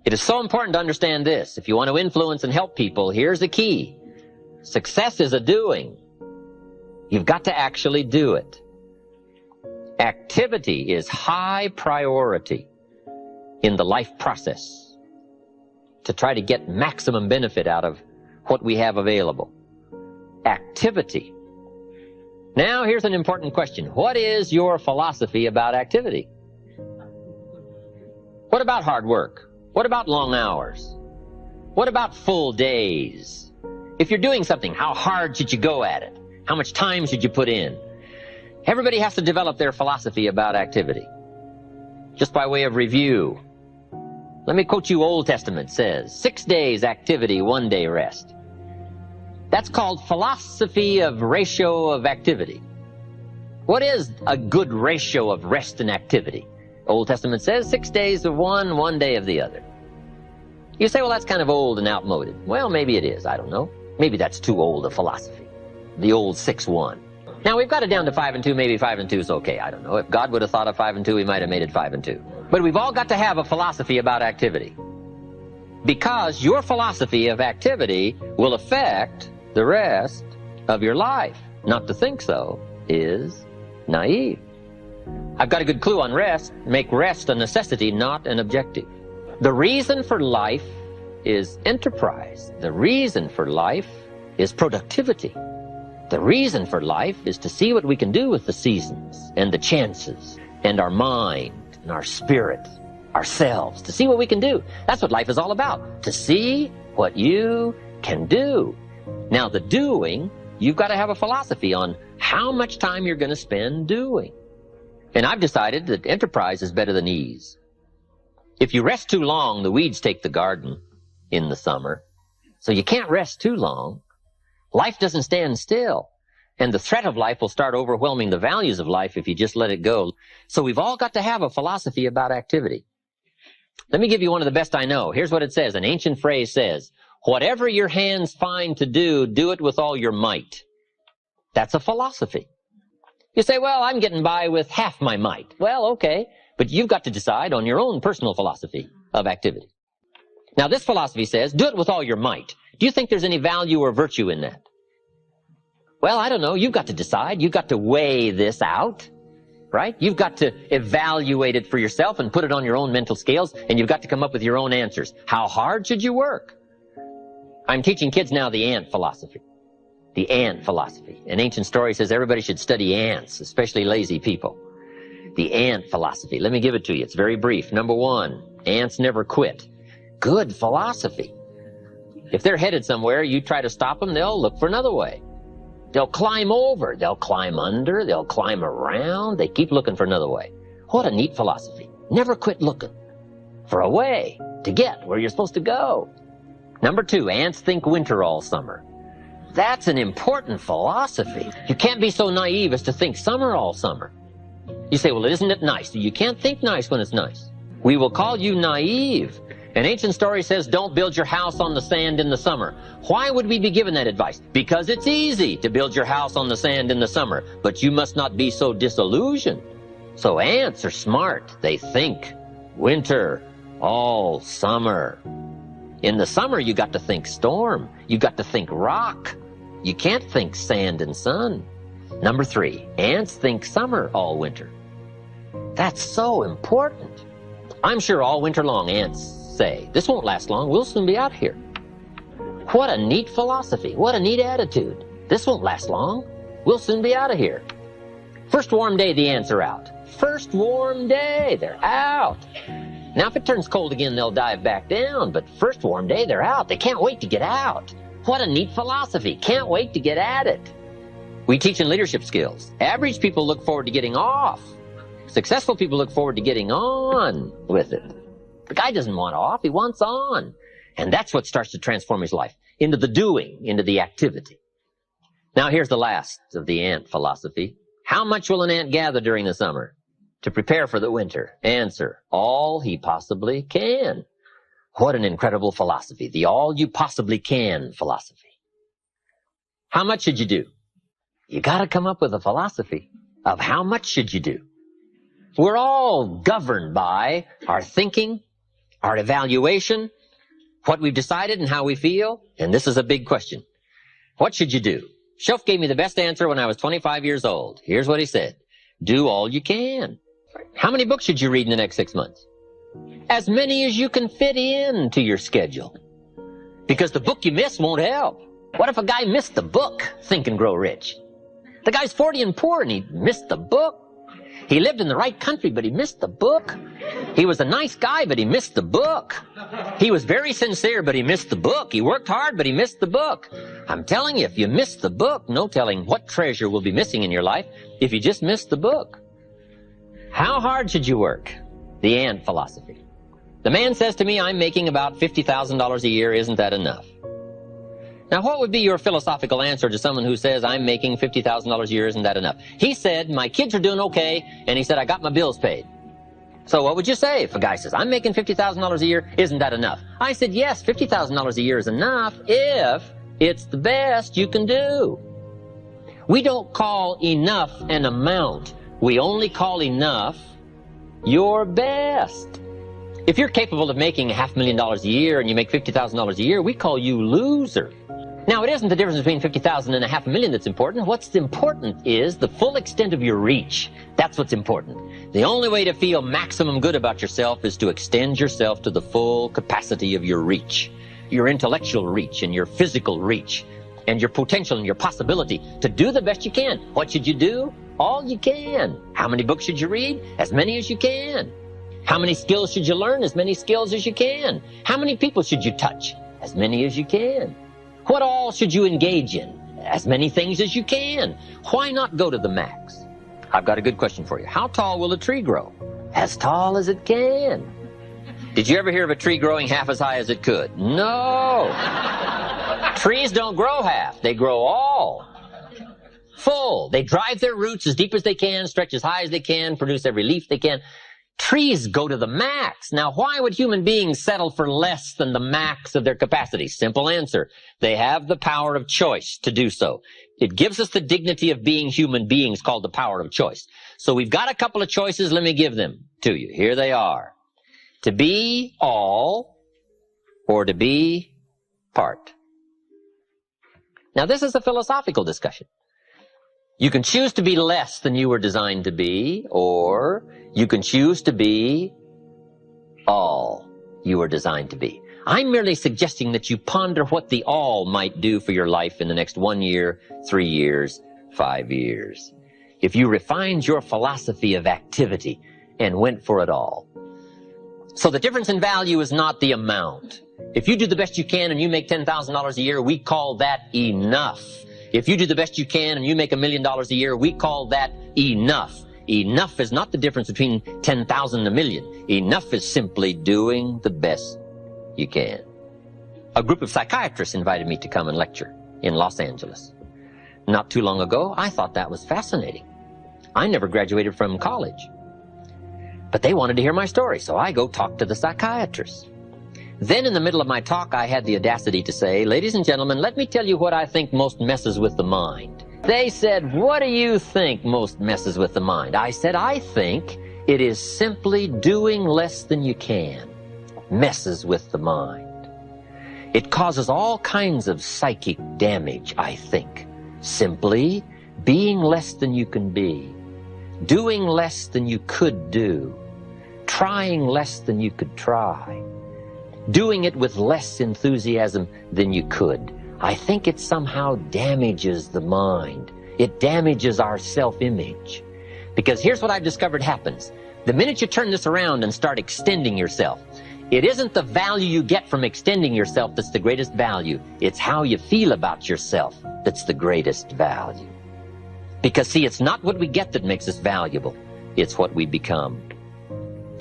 It is so important to understand this. If you want to influence and help people, here's the key. Success is a doing. You've got to actually do it. Activity is high priority in the life process to try to get maximum benefit out of what we have available. Activity. Now, here's an important question. What is your philosophy about activity? What about hard work? What about long hours? What about full days? If you're doing something, how hard should you go at it? How much time should you put in? Everybody has to develop their philosophy about activity. Just by way of review, let me quote you. Old Testament says, 6 days activity, 1 day rest. That's called philosophy of ratio of activity. What is a good ratio of rest and activity? Old Testament says 6 days of one, 1 day of the other. You say, well, that's kind of old and outmoded. Well, maybe it is. I don't know. Maybe that's too old a philosophy. The old 6-1. Now, we've got it down to 5 and 2. Maybe 5 and 2 is okay. I don't know. If God would have thought of 5 and 2, he might have made it 5 and 2. But we've all got to have a philosophy about activity. Because your philosophy of activity will affect the rest of your life. Not to think so is naive. I've got a good clue on rest. Make rest a necessity, not an objective. The reason for life is enterprise. The reason for life is productivity. The reason for life is to see what we can do with the seasons and the chances and our mind and our spirit, ourselves, to see what we can do. That's what life is all about, to see what you can do. Now, the doing, you've got to have a philosophy on how much time you're going to spend doing. And I've decided that enterprise is better than ease. If you rest too long, the weeds take the garden in the summer. So you can't rest too long. Life doesn't stand still. And the threat of life will start overwhelming the values of life if you just let it go. So we've all got to have a philosophy about activity. Let me give you one of the best I know. Here's what it says. An ancient phrase says, whatever your hands find to do it with all your might. That's a philosophy. You say, well, I'm getting by with half my might. Well, okay, but you've got to decide on your own personal philosophy of activity. Now, this philosophy says, do it with all your might. Do you think there's any value or virtue in that? Well, I don't know. You've got to decide. You've got to weigh this out, right? You've got to evaluate it for yourself and put it on your own mental scales, and you've got to come up with your own answers. How hard should you work? I'm teaching kids now the ant philosophy. The ant philosophy. An ancient story says everybody should study ants, especially lazy people. The ant philosophy. Let me give it to you. It's very brief. Number 1, ants never quit. Good philosophy. If they're headed somewhere, you try to stop them, they'll look for another way. They'll climb over, they'll climb under, they'll climb around. They keep looking for another way. What a neat philosophy. Never quit looking for a way to get where you're supposed to go. Number 2, ants think winter all summer. That's an important philosophy. You can't be so naive as to think summer all summer. You say, well, isn't it nice? You can't think nice when it's nice. We will call you naive. An ancient story says, don't build your house on the sand in the summer. Why would we be given that advice? Because it's easy to build your house on the sand in the summer, but you must not be so disillusioned. So ants are smart. They think winter all summer. In the summer, you got to think storm. You got to think rock. You can't think sand and sun. Number 3, ants think summer all winter. That's so important. I'm sure all winter long ants say, this won't last long. We'll soon be out here. What a neat philosophy. What a neat attitude. This won't last long. We'll soon be out of here. First warm day, the ants are out. First warm day, they're out. Now, if it turns cold again, they'll dive back down. But first warm day, they're out. They can't wait to get out. What a neat philosophy. Can't wait to get at it. We teach in leadership skills. Average people look forward to getting off. Successful people look forward to getting on with it. The guy doesn't want off. He wants on. And that's what starts to transform his life into the doing, into the activity. Now, here's the last of the ant philosophy. How much will an ant gather during the summer to prepare for the winter? Answer, all he possibly can. What an incredible philosophy, the all you possibly can philosophy. How much should you do? You got to come up with a philosophy of how much should you do. We're all governed by our thinking, our evaluation, what we've decided and how we feel. And this is a big question. What should you do? Shoaff gave me the best answer when I was 25 years old. Here's what he said. Do all you can. How many books should you read in the next 6 months? As many as you can fit into your schedule. Because the book you miss won't help. What if a guy missed the book, Think and Grow Rich? The guy's 40 and poor and he missed the book. He lived in the right country, but he missed the book. He was a nice guy, but he missed the book. He was very sincere, but he missed the book. He worked hard, but he missed the book. I'm telling you, if you miss the book, no telling what treasure will be missing in your life if you just miss the book. How hard should you work? The ant philosophy. The man says to me, I'm making about $50,000 a year. Isn't that enough? Now, what would be your philosophical answer to someone who says, I'm making $50,000 a year, isn't that enough? He said, my kids are doing okay, and he said, I got my bills paid. So what would you say if a guy says, I'm making $50,000 a year, isn't that enough? I said, yes, $50,000 a year is enough if it's the best you can do. We don't call enough an amount. We only call enough your best. If you're capable of making $500,000 a year and you make $50,000 a year, we call you loser. Now, it isn't the difference between $50,000 and $500,000 that's important. What's important is the full extent of your reach. That's what's important. The only way to feel maximum good about yourself is to extend yourself to the full capacity of your reach, your intellectual reach and your physical reach and your potential and your possibility to do the best you can. What should you do? All you can. How many books should you read? As many as you can. How many skills should you learn? As many skills as you can. How many people should you touch? As many as you can. What all should you engage in? As many things as you can. Why not go to the max? I've got a good question for you. How tall will a tree grow? As tall as it can. Did you ever hear of a tree growing half as high as it could? No. Trees don't grow half. They grow all. Full. They drive their roots as deep as they can, stretch as high as they can, produce every leaf they can. Trees go to the max. Now, why would human beings settle for less than the max of their capacity? Simple answer. They have the power of choice to do so. It gives us the dignity of being human beings called the power of choice. So we've got a couple of choices. Let me give them to you. Here they are. To be all or to be part. Now, this is a philosophical discussion. You can choose to be less than you were designed to be, or you can choose to be all you were designed to be. I'm merely suggesting that you ponder what the all might do for your life in the next 1 year, 3 years, 5 years. If you refined your philosophy of activity and went for it all. So the difference in value is not the amount. If you do the best you can and you make $10,000 a year, we call that enough. If you do the best you can and you make $1 million a year, we call that enough. Enough is not the difference between 10,000 and 1 million. Enough is simply doing the best you can. A group of psychiatrists invited me to come and lecture in Los Angeles. Not too long ago, I thought that was fascinating. I never graduated from college. But they wanted to hear my story, so I go talk to the psychiatrists. Then in the middle of my talk, I had the audacity to say, ladies and gentlemen, let me tell you what I think most messes with the mind. They said, what do you think most messes with the mind? I said, I think it is simply doing less than you can. Messes with the mind. It causes all kinds of psychic damage, I think. Simply being less than you can be. Doing less than you could do. Trying less than you could try. Doing it with less enthusiasm than you could. I think it somehow damages the mind. It damages our self-image. Because here's what I've discovered happens. The minute you turn this around and start extending yourself, it isn't the value you get from extending yourself that's the greatest value. It's how you feel about yourself that's the greatest value. Because, see, it's not what we get that makes us valuable. It's what we become.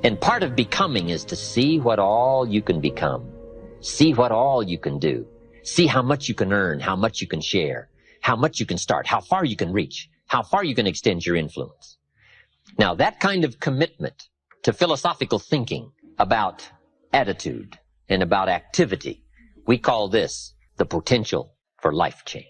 And part of becoming is to see what all you can become. See what all you can do. See how much you can earn, how much you can share, how much you can start, how far you can reach, how far you can extend your influence. Now, that kind of commitment to philosophical thinking about attitude and about activity, we call this the potential for life change.